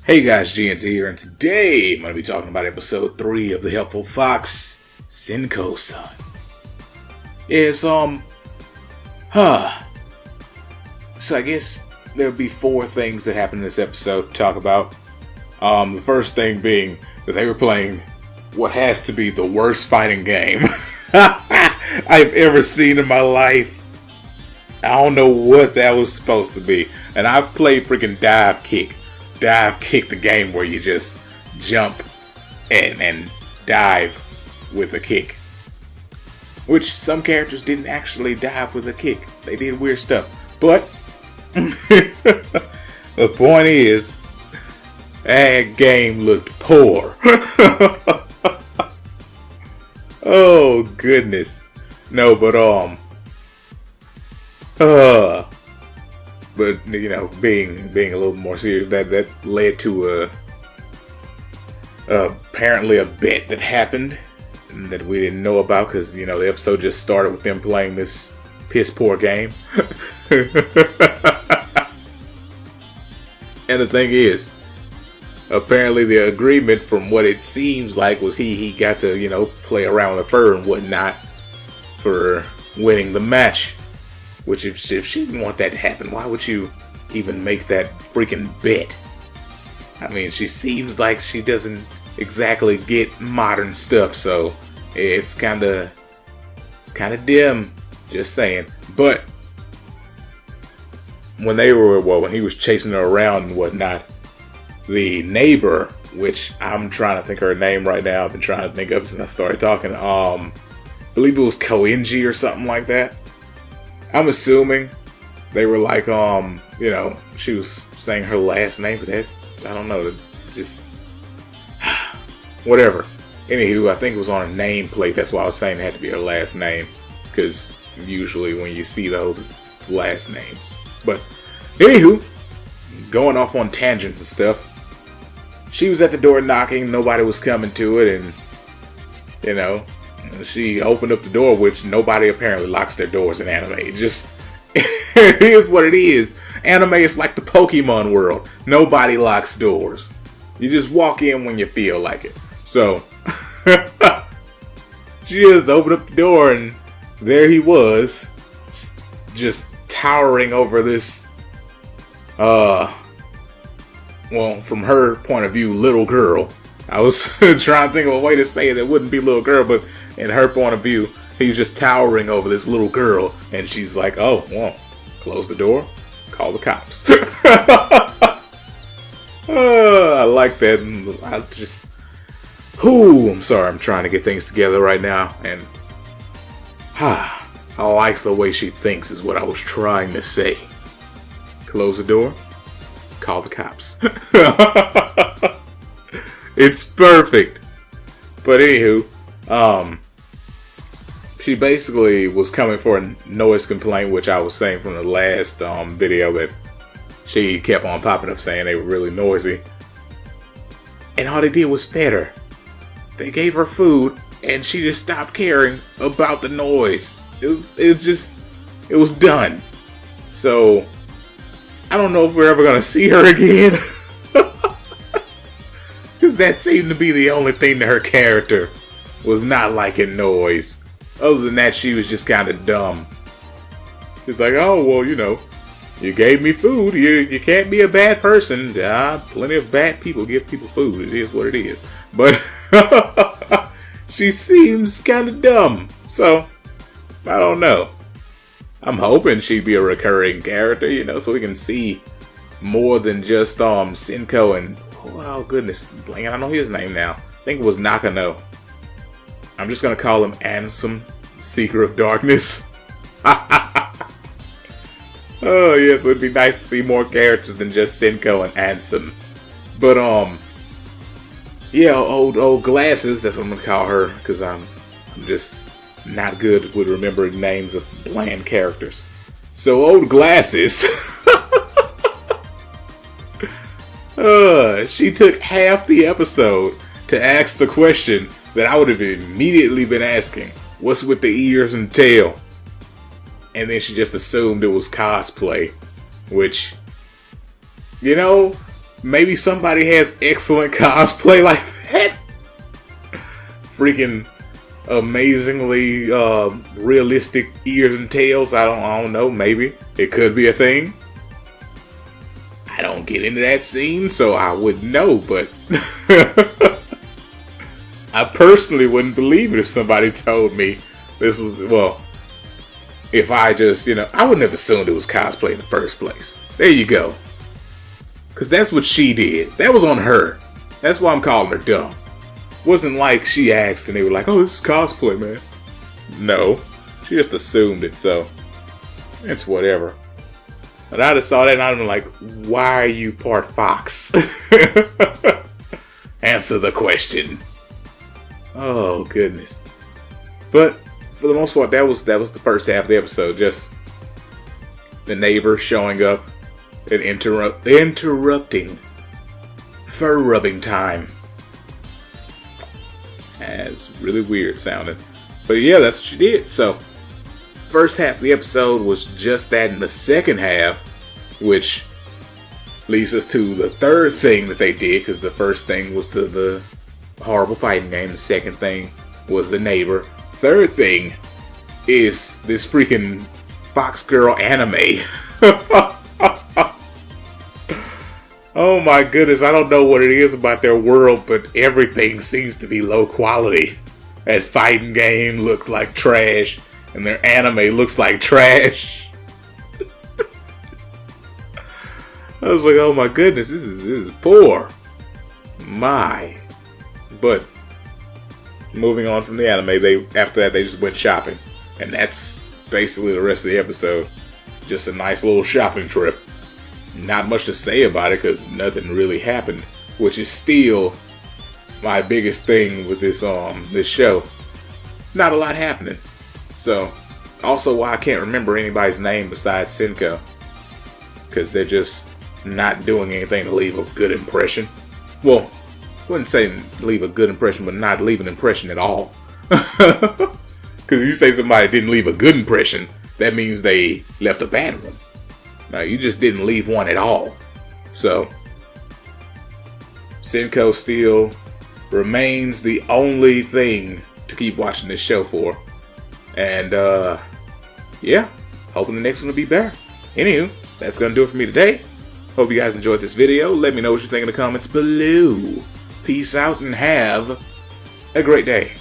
Hey guys, GNT here, and today I'm going to be talking about episode 3 of The Helpful Fox, Senko-san. It's, So I guess there'll be 4 things that happen in this episode to talk about. The first thing being that they were playing what has to be the worst fighting game I've ever seen in my life. I don't know what that was supposed to be. And I've played freaking Dive Kick, the game where you just jump and dive with a kick. Which some characters didn't actually dive with a kick. They did weird stuff. But the point is, that game looked poor. Oh goodness. No, but you know, being a little more serious, that led to apparently a bet that happened that we didn't know about, because, you know, the episode just started with them playing this piss poor game. And the thing is, apparently the agreement, from what it seems like, was he got to, you know, play around with the fur and whatnot for winning the match. Which, if she didn't want that to happen, why would you even make that freaking bet? I mean, she seems like she doesn't exactly get modern stuff, so it's kind of dim. Just saying. But when he was chasing her around and whatnot, the neighbor, which I'm trying to think of her name right now, I've been trying to think of since I started talking. I believe it was Koenji or something like that. I'm assuming they were like, you know, she was saying her last name for that. I don't know, just whatever. Anywho, I think it was on a nameplate. That's why I was saying it had to be her last name, because usually when you see those, it's last names. But anywho, going off on tangents and stuff, she was at the door knocking. Nobody was coming to it, and you know, she opened up the door, which nobody apparently locks their doors in anime. It just it is what it is. Anime is like the Pokemon world. Nobody locks doors. You just walk in when you feel like it. So she just opened up the door, and there he was, just towering over this well, from her point of view, little girl. I was trying to think of a way to say it that wouldn't be little girl, but in her point of view, he's just towering over this little girl, and she's like, oh, well, close the door, call the cops. I like that. I just, I'm sorry, I'm trying to get things together right now, and I like the way she thinks is what I was trying to say. Close the door, call the cops. It's perfect. But anywho, she basically was coming for a noise complaint, which I was saying from the last video that she kept on popping up saying they were really noisy. And all they did was fed her. They gave her food, and she just stopped caring about the noise. It was done. So I don't know if we're ever gonna see her again. Because that seemed to be the only thing to her character, was not liking noise. Other than that, she was just kind of dumb. She's like, oh, well, you know, you gave me food. You can't be a bad person. Plenty of bad people give people food. It is what it is. But she seems kind of dumb. So, I don't know. I'm hoping she'd be a recurring character, you know, so we can see more than just Senko and, oh goodness, I don't know his name now. I think it was Nakano. I'm just gonna call him Ansem, Seeker of Darkness. Oh yes, it would be nice to see more characters than just Senko and Ansem. But yeah, old Glasses, that's what I'm gonna call her, because I'm just not good with remembering names of bland characters. So old Glasses, she took half the episode to ask the question that I would have immediately been asking. What's with the ears and tail? And then she just assumed it was cosplay. Which, you know, maybe somebody has excellent cosplay like that. Freaking amazingly realistic ears and tails. I don't know. Maybe it could be a thing. I don't get into that scene, so I wouldn't know. But I personally wouldn't believe it if somebody told me this was, well, if I just, I wouldn't have assumed it was cosplay in the first place. There you go. Because that's what she did. That was on her. That's why I'm calling her dumb. Wasn't like she asked and they were like, oh, this is cosplay, man. No. She just assumed it, so it's whatever. And I just saw that and I'd been like, why are you part fox? Answer the question. Oh, goodness. But for the most part, that was the first half of the episode. Just the neighbor showing up and interrupting fur rubbing time. It's really weird sounding. But yeah, that's what she did. So, first half of the episode was just that, and the second half, which leads us to the third thing that they did, because the first thing was the horrible fighting game. The second thing was the neighbor. Third thing is this freaking Fox Girl anime. Oh my goodness, I don't know what it is about their world, but everything seems to be low quality. That fighting game looked like trash, and their anime looks like trash. I was like, oh my goodness, this is poor. My. But moving on from the anime, after that they just went shopping. And that's basically the rest of the episode. Just a nice little shopping trip. Not much to say about it because nothing really happened, which is still my biggest thing with this show. It's not a lot happening. So, also why I can't remember anybody's name besides Senko, because they're just not doing anything to leave a good impression. Well, I wouldn't say leave a good impression, but not leave an impression at all. Because if you say somebody didn't leave a good impression, that means they left a bad one. Now, you just didn't leave one at all. So, Senko still remains the only thing to keep watching this show for. And, yeah, hoping the next one will be better. Anywho, that's going to do it for me today. Hope you guys enjoyed this video. Let me know what you think in the comments below. Peace out and have a great day.